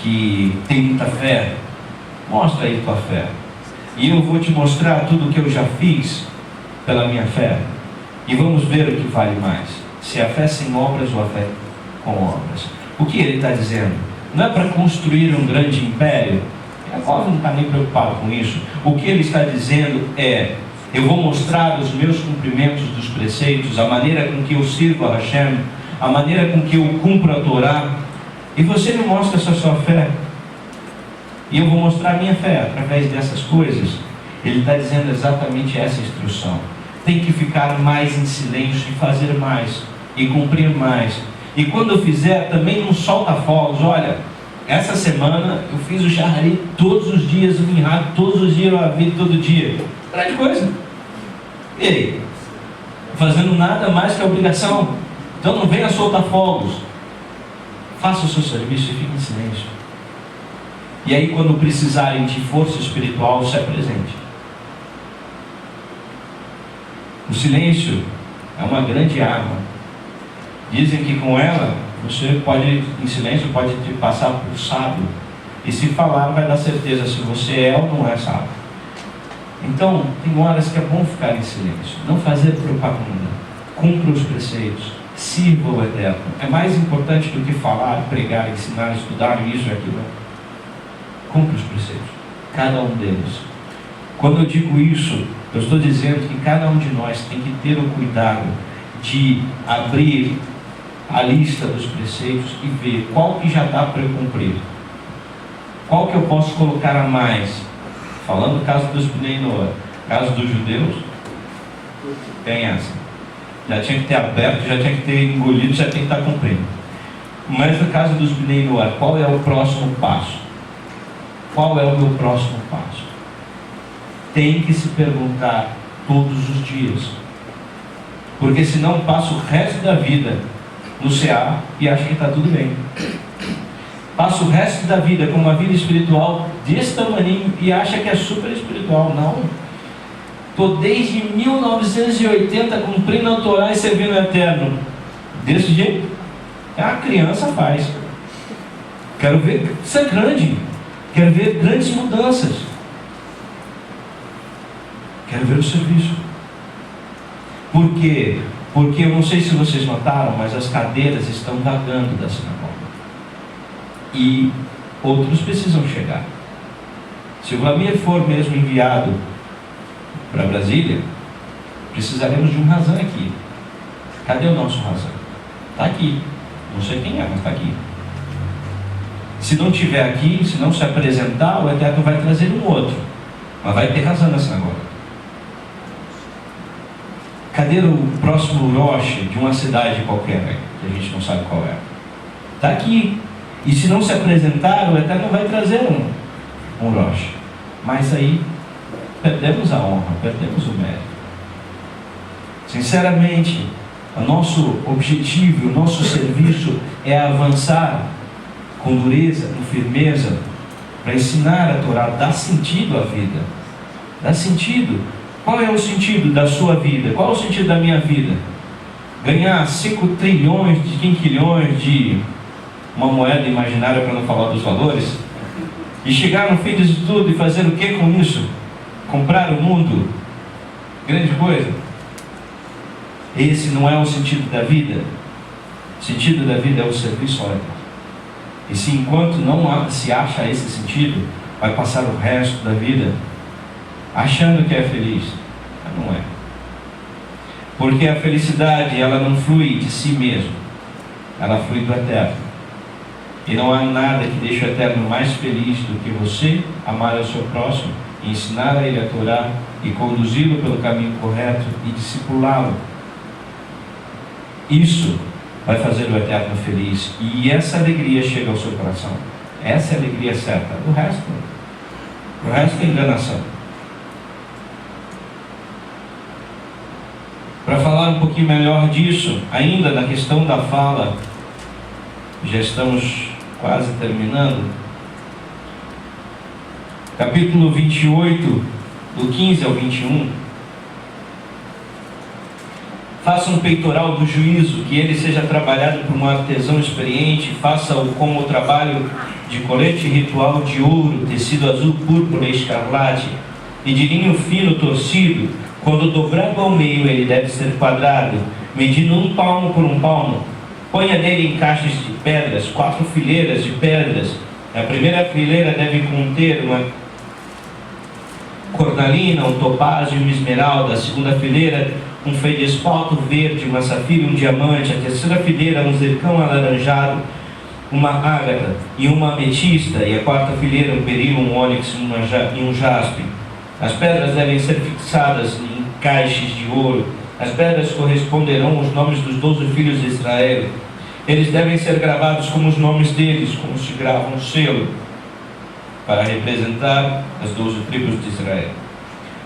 que tem muita fé? Mostra aí tua fé, e eu vou te mostrar tudo o que eu já fiz pela minha fé, e vamos ver o que vale mais, se a fé sem obras ou a fé com obras. O que ele está dizendo? Não é para construir um grande império. Yaakov não está nem preocupado com isso. O que ele está dizendo é: eu vou mostrar os meus cumprimentos dos preceitos, a maneira com que eu sirvo a Hashem, a maneira com que eu cumpro a Torá, e você me mostra essa sua fé, e eu vou mostrar a minha fé através dessas coisas. Ele está dizendo exatamente essa instrução. Tem que ficar mais em silêncio e fazer mais, e cumprir mais. E quando eu fizer, também não solta fogos. Olha, essa semana eu fiz o Shahari todos os dias, o Minhag todos os dias, o Avid todo dia. Grande coisa. E aí? Fazendo nada mais que a obrigação. Então não venha soltar fogos. Faça o seu serviço e fique em silêncio. E aí, quando precisarem de força espiritual, se apresente. O silêncio é uma grande arma. Dizem que com ela Você pode, em silêncio, pode te passar por sábio. E se falar, vai dar certeza se você é ou não é sábio. Então, tem horas que é bom ficar em silêncio. Não fazer propaganda. Cumpra os preceitos. Sirva o Eterno. É mais importante do que falar, pregar, ensinar, estudar, isso e aquilo. Cumpra os preceitos. Cada um deles. Quando eu digo isso, eu estou dizendo que cada um de nós tem que ter o cuidado de abrir a lista dos preceitos e ver qual que já dá para eu cumprir. Qual que eu posso colocar a mais? Falando do caso dos Bnei Noah, caso dos judeus, tem essa. Já tinha que ter aberto, já tinha que ter engolido, já tem que estar cumprindo. Mas no caso dos Bnei Noah, qual é o próximo passo? Qual é o meu próximo passo? Tem que se perguntar todos os dias. Porque senão passo o resto da vida no CA e acho que está tudo bem. Passa o resto da vida com uma vida espiritual desse tamanho e acha que é super espiritual. Não. Estou desde 1980 cumprindo a Torá e servindo o Eterno. Desse jeito. A criança faz. Quero ver ser grande. Quero ver grandes mudanças. Quero ver o serviço. Por quê? Porque eu não sei se vocês notaram, mas as cadeiras estão vagando da sinagoga. E outros precisam chegar. Se o Vlamir for mesmo enviado para Brasília, precisaremos de um Razan aqui. Cadê o nosso Razan? Está aqui. Não sei quem é, mas está aqui. Se não estiver aqui, se não se apresentar, o Eterno vai trazer um outro. Mas vai ter Razan na sinagoga. Cadê o próximo Rosh de uma cidade qualquer, que a gente não sabe qual é? Está aqui. E se não se apresentar, o Eterno vai trazer um Rosh. Mas aí, perdemos a honra, perdemos o mérito. Sinceramente, o nosso objetivo, o nosso serviço é avançar com dureza, com firmeza, para ensinar a Torá, dar sentido à vida. Dar sentido. Qual é o sentido da sua vida? Qual é o sentido da minha vida? Ganhar 5 trilhões de quinquilhões de uma moeda imaginária, para não falar dos valores, e chegar no fim disso tudo e fazer o que com isso? Comprar o mundo? Grande coisa. Esse não é o sentido da vida. O sentido da vida é o serviço ao Eterno. E se enquanto não se acha esse sentido, vai passar o resto da vida achando que é feliz. Mas não é. Porque a felicidade, ela não flui de si mesmo, ela flui do Eterno. E não há nada que deixe o Eterno mais feliz do que você amar ao seu próximo, e ensinar a ele a Torá, e conduzi-lo pelo caminho correto, e discipulá-lo. Isso vai fazer o Eterno feliz, e essa alegria chega ao seu coração. Essa é a alegria certa. O resto é enganação. Para falar um pouquinho melhor disso, ainda na questão da fala, já estamos quase terminando. Capítulo 28, do 15 ao 21. Faça um peitoral do juízo, que ele seja trabalhado por um artesão experiente, faça-o como o trabalho de colete ritual de ouro, tecido azul, púrpura e escarlate, e de linho fino torcido. Quando dobrado ao meio, ele deve ser quadrado, medindo 1 palmo por 1 palmo. Ponha nele encaixes de pedras, 4 fileiras de pedras. A primeira fileira deve conter uma cornalina, um topázio e uma esmeralda. A segunda fileira, um feldespato verde, uma safira e um diamante. A terceira fileira, um zircão alaranjado, uma ágata e uma ametista. E a quarta fileira, um berilo, um ônix e um jaspe. As pedras devem ser fixadas em caixes de ouro. As pedras corresponderão aos nomes dos 12 filhos de Israel. Eles devem ser gravados como os nomes deles, como se grava um selo, para representar as 12 tribos de Israel.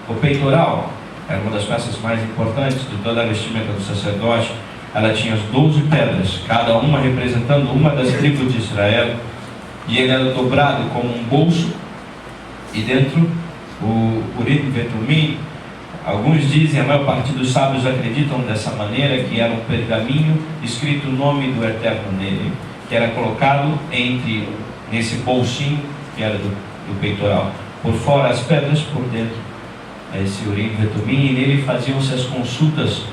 O peitoral era uma das peças mais importantes de toda a vestimenta do sacerdote. Ela tinha as 12 pedras, cada uma representando uma das tribos de Israel, e ele era dobrado como um bolso, e dentro o Urim e Vetumim, Alguns dizem, a maior parte dos sábios acreditam dessa maneira, que era um pergaminho escrito o nome do Eterno nele, que era colocado nesse bolsinho que era do peitoral. Por fora as pedras, por dentro esse Urim e Vetumim, e nele faziam-se as consultas.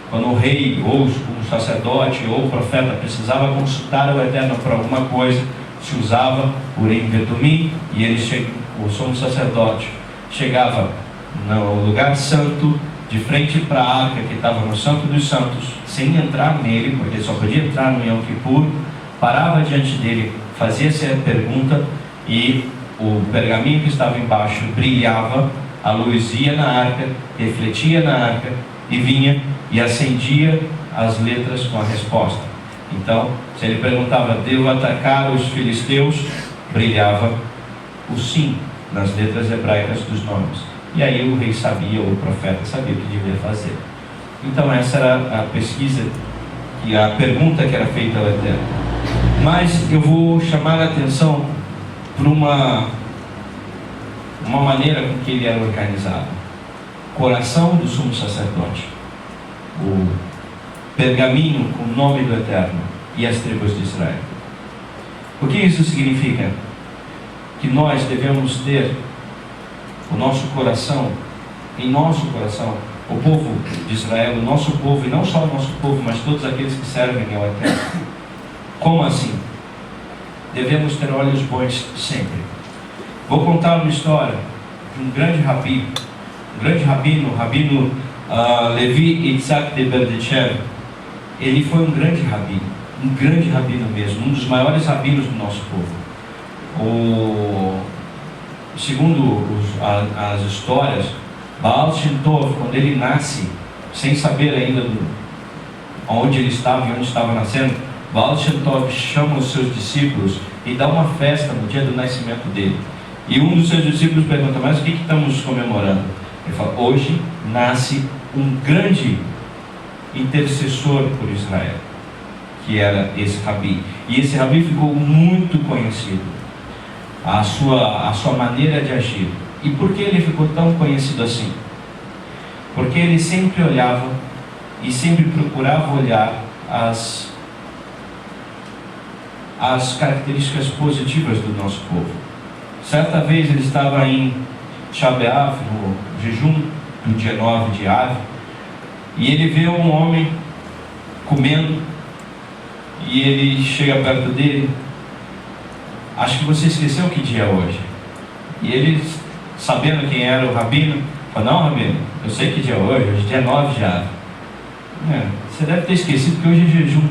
Quando o rei, ou o sacerdote, ou o profeta precisava consultar o Eterno para alguma coisa, se usava Urim e Vetumim, e o sumo sacerdote chegava no lugar santo, de frente para a arca que estava no Santo dos Santos, sem entrar nele, porque só podia entrar no Yom Kippur, parava diante dele, fazia-se a pergunta, e o pergaminho que estava embaixo brilhava, a luz ia na arca, refletia na arca, e vinha e acendia as letras com a resposta. Então, se ele perguntava, devo atacar os filisteus? Brilhava o sim nas letras hebraicas dos nomes. E aí o rei sabia, ou o profeta sabia o que devia fazer. Então essa era a pesquisa, e a pergunta que era feita ao Eterno. Mas eu vou chamar a atenção para uma maneira com que ele era organizado. Coração do sumo sacerdote, o pergaminho com o nome do Eterno e as tribos de Israel. O que isso significa? Que nós devemos ter o nosso coração, em nosso coração, o povo de Israel, o nosso povo, e não só o nosso povo, mas todos aqueles que servem ao Eterno. Como assim? Devemos ter olhos bons sempre. Vou contar uma história de um grande rabino, o rabino Levi Yitzhak de Berdichev. Ele foi um grande rabino mesmo, um dos maiores rabinos do nosso povo. Segundo as histórias, Baal Shem Tov, quando ele nasce, sem saber ainda onde ele estava e onde estava nascendo, Baal Shem Tov chama os seus discípulos e dá uma festa no dia do nascimento dele. E um dos seus discípulos pergunta, mas o que estamos comemorando? Ele fala, hoje nasce um grande intercessor por Israel, que era esse rabi. E esse rabi ficou muito conhecido, a sua maneira de agir. E por que ele ficou tão conhecido assim? Porque ele sempre olhava e sempre procurava olhar as características positivas do nosso povo. Certa vez ele estava em Shabeav, no jejum do dia 9 de Av, e ele vê um homem comendo, e ele chega perto dele. Acho que você esqueceu que dia é hoje. E ele, sabendo quem era o rabino, falou, não, rabino, eu sei que dia é hoje é dia 9 de Av. Você deve ter esquecido que hoje é jejum.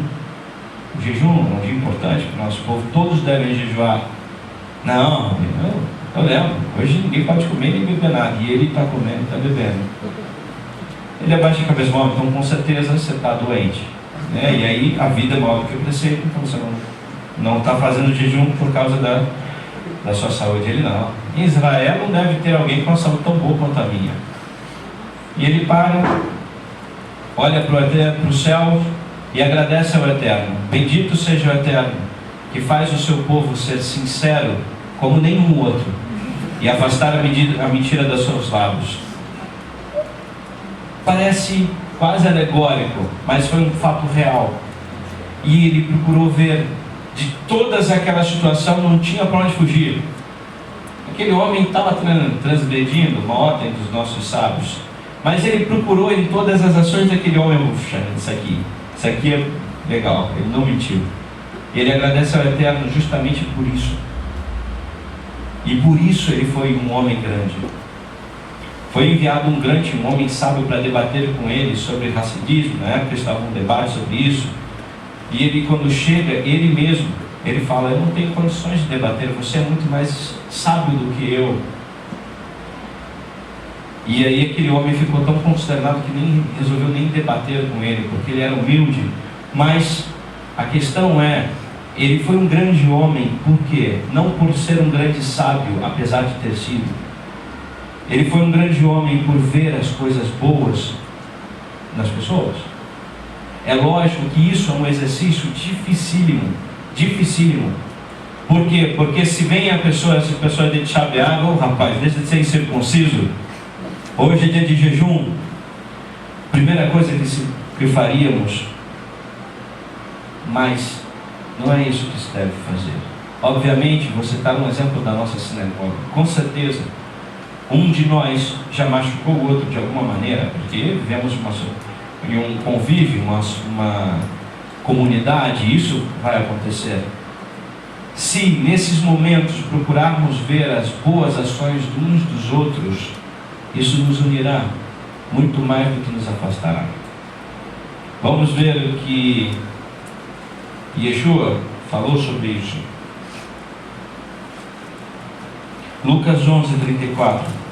O jejum é um dia importante para o nosso povo, todos devem jejuar. Não, rabino, eu lembro, hoje ninguém pode comer nem beber nada, e ele está comendo e está bebendo. Ele abaixa a cabeça, então com certeza você está doente, né? E aí a vida é maior do que o preceito, então você não está fazendo jejum por causa da sua saúde. Ele não. Em Israel não deve ter alguém com a saúde tão boa quanto a minha. E ele para, olha para o céu e agradece ao Eterno. Bendito seja o Eterno, que faz o seu povo ser sincero como nenhum outro, e afastar a mentira dos seus lábios. Parece quase alegórico, mas foi um fato real. E ele procurou ver, de todas aquelas situações, não tinha para onde fugir. Aquele homem estava transgredindo uma ordem dos nossos sábios, mas ele procurou em todas as ações daquele homem, puxa, isso aqui é legal, ele não mentiu. Ele agradece ao Eterno justamente por isso. E por isso ele foi um homem grande. Foi enviado um homem sábio para debater com ele sobre racismo. Na época estava um debate sobre isso. E ele, quando chega, ele mesmo, ele fala, eu não tenho condições de debater, você é muito mais sábio do que eu. E aí aquele homem ficou tão consternado que resolveu nem debater com ele, porque ele era humilde. Mas a questão é, ele foi um grande homem, por quê? Não por ser um grande sábio, apesar de ter sido. Ele foi um grande homem por ver as coisas boas nas pessoas. É lógico que isso é um exercício dificílimo. Por quê? Porque se vem essa pessoa de Shabeav, rapaz, deixa de ser incircunciso. Hoje é dia de jejum. Primeira coisa que faríamos, mas não é isso que se deve fazer. Obviamente, você está no exemplo da nossa sinagoga. Com certeza, um de nós já machucou o outro de alguma maneira, porque vivemos em um convívio, uma comunidade, isso vai acontecer. Se nesses momentos procurarmos ver as boas ações de uns dos outros, isso nos unirá muito mais do que nos afastará. Vamos ver o que Yeshua falou sobre isso. Lucas 11:34.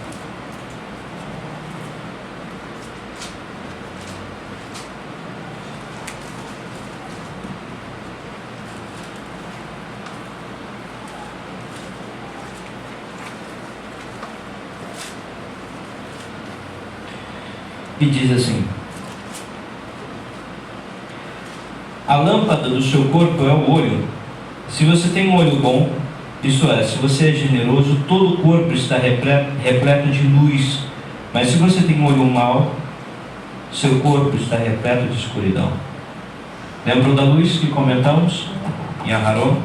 E diz assim: a lâmpada do seu corpo é o olho. Se você tem um olho bom, isso é, se você é generoso, todo o corpo está repleto de luz. Mas se você tem um olho mau, seu corpo está repleto de escuridão. Lembram da luz que comentamos em Aharon?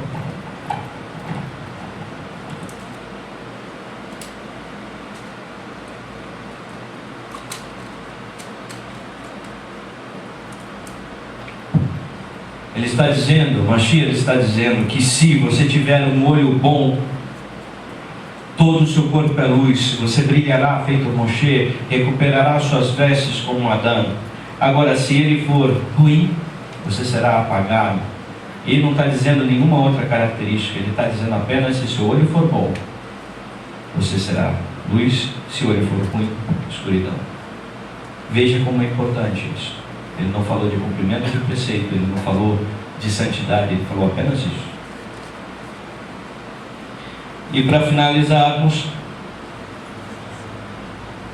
Ele está dizendo, Mashiach está dizendo que se você tiver um olho bom, todo o seu corpo é luz, você brilhará feito Moshe, recuperará suas vestes como Adão. Agora, se ele for ruim, você será apagado. Ele não está dizendo nenhuma outra característica, ele está dizendo apenas: se seu olho for bom, você será luz; se o olho for ruim, escuridão. Veja como é importante isso. Ele não falou de cumprimento de preceito, ele não falou de santidade, ele falou apenas isso. E para finalizarmos,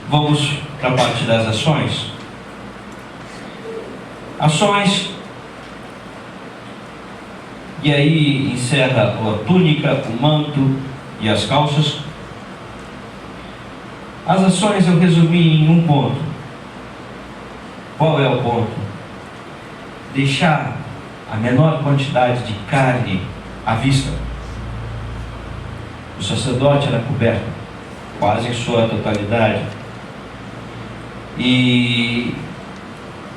vamos para a parte das ações. Ações, e aí encerra a túnica, o manto e as calças. As ações eu resumi em um ponto. Qual é o ponto? Deixar a menor quantidade de carne à vista. O sacerdote era coberto quase em sua totalidade. E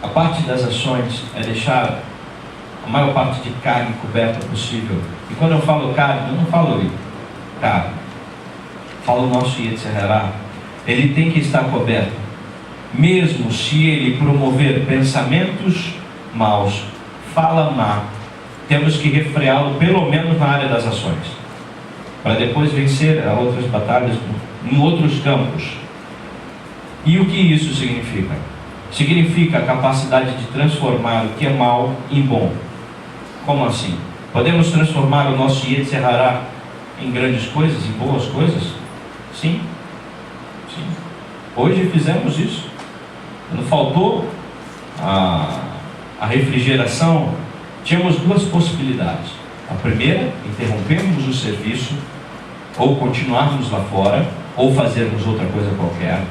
a parte das ações é deixar a maior parte de carne coberta possível. E quando eu falo carne, eu não falo carne. Falo o nosso Yetzirah. Ele tem que estar coberto. Mesmo se ele promover pensamentos maus, fala má, temos que refreá-lo pelo menos na área das ações, para depois vencer a outras batalhas em outros campos. E o que isso significa? Significa a capacidade de transformar o que é mal em bom. Como assim? Podemos transformar o nosso Yetzirah em grandes coisas, em boas coisas? Sim. Sim. Hoje fizemos isso. Quando faltou a refrigeração, tínhamos duas possibilidades. A primeira, interrompermos o serviço, ou continuarmos lá fora, ou fazermos outra coisa qualquer,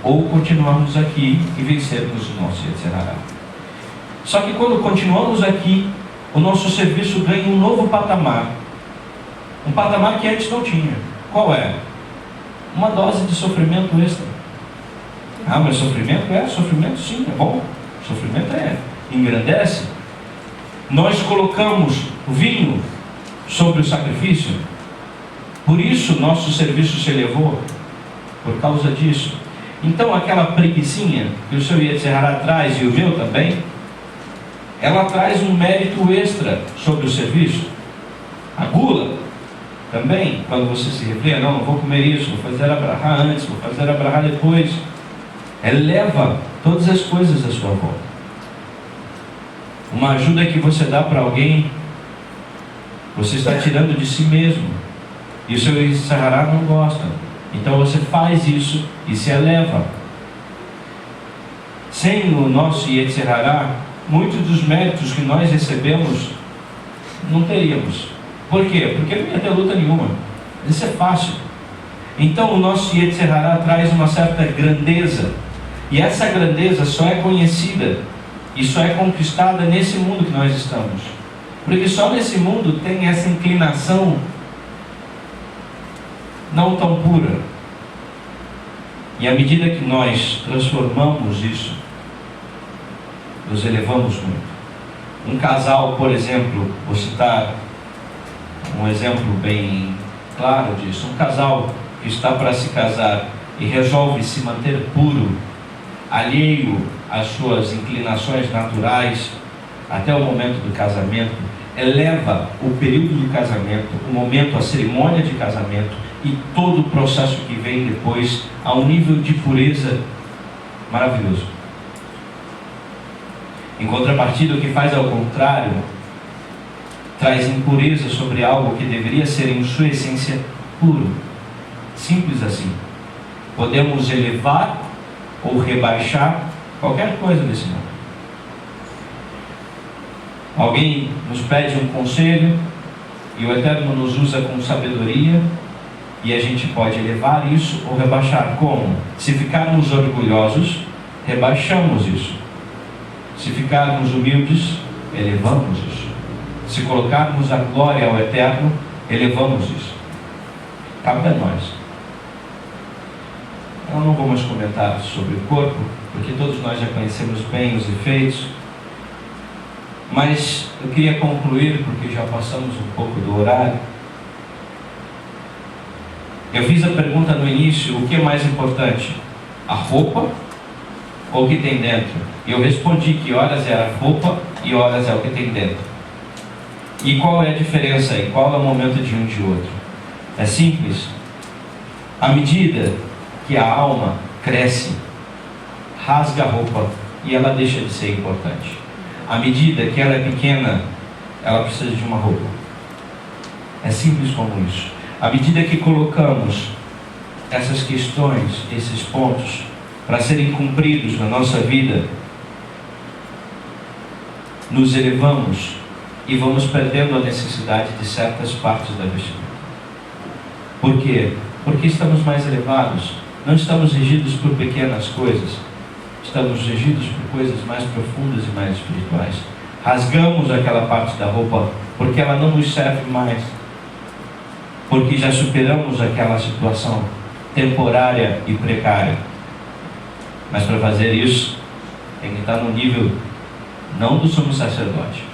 ou continuarmos aqui e vencermos o nosso Yetzirah. Só que quando continuamos aqui, o nosso serviço ganha um novo patamar. Um patamar que antes não tinha. Qual é? Uma dose de sofrimento extra. Ah, mas sofrimento é? Sofrimento sim, é bom. Sofrimento engrandece. Nós colocamos o vinho sobre o sacrifício. Por isso nosso serviço se elevou. Por causa disso. Então aquela preguicinha que o seu Yetzirah traz, e o meu também, ela traz um mérito extra sobre o serviço. A gula também, quando você se reflete, não vou comer isso, vou fazer a brahá antes, vou fazer a brahá depois. Eleva todas as coisas à sua volta. Uma ajuda que você dá para alguém, você está tirando de si mesmo. E o seu Yetzirah não gosta. Então você faz isso e se eleva. Sem o nosso Yetzirah, muitos dos méritos que nós recebemos não teríamos. Por quê? Porque não ia ter luta nenhuma. Isso é fácil. Então o nosso Yetzer Hará traz uma certa grandeza, e essa grandeza só é conhecida e só é conquistada nesse mundo que nós estamos, porque só nesse mundo tem essa inclinação não tão pura. E à medida que nós transformamos isso, nos elevamos muito. Um casal, por exemplo, vou citar um exemplo bem claro disso. Um casal que está para se casar e resolve se manter puro, alheio às suas inclinações naturais, até o momento do casamento, eleva o período do casamento, o momento, a cerimônia de casamento e todo o processo que vem depois a um nível de pureza maravilhoso. Em contrapartida, o que faz ao contrário, traz impureza sobre algo que deveria ser em sua essência puro. Simples assim. Podemos elevar ou rebaixar qualquer coisa desse mundo. Alguém nos pede um conselho e o Eterno nos usa com sabedoria, e a gente pode elevar isso ou rebaixar. Como? Se ficarmos orgulhosos, rebaixamos isso. Se ficarmos humildes, elevamos isso. Se colocarmos a glória ao Eterno, elevamos isso. Cabe a nós. Eu não vou mais comentar sobre o corpo, porque todos nós já conhecemos bem os efeitos. Mas eu queria concluir, porque já passamos um pouco do horário. Eu fiz a pergunta no início: o que é mais importante? A roupa ou o que tem dentro? E eu respondi que horas é a roupa e horas é o que tem dentro. E qual é a diferença aí? Qual é o momento de um e de outro? É simples. À medida que a alma cresce, rasga a roupa e ela deixa de ser importante. À medida que ela é pequena, ela precisa de uma roupa. É simples como isso. À medida que colocamos essas questões, esses pontos, para serem cumpridos na nossa vida, nos elevamos e vamos perdendo a necessidade de certas partes da vestimenta. Por quê? Porque estamos mais elevados. Não estamos regidos por pequenas coisas. Estamos regidos por coisas mais profundas e mais espirituais. Rasgamos aquela parte da roupa porque ela não nos serve mais. Porque já superamos aquela situação temporária e precária. Mas para fazer isso, tem que estar no nível, não do sumo sacerdote,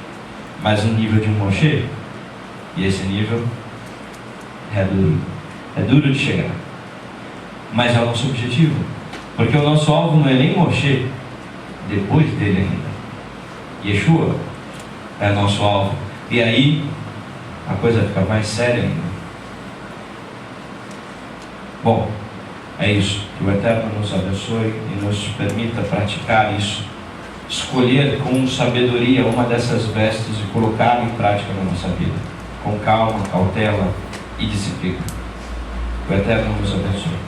mas no nível de um Moshe. E esse nível é duro. É duro de chegar. Mas é o nosso objetivo. Porque o nosso alvo não é nem Moshe, depois dele ainda. Yeshua é nosso alvo. E aí, a coisa fica mais séria ainda. Bom, é isso. Que o Eterno nos abençoe e nos permita praticar isso. Escolher com sabedoria uma dessas vestes e colocar em prática na nossa vida. Com calma, cautela e disciplina. O Eterno nos abençoe.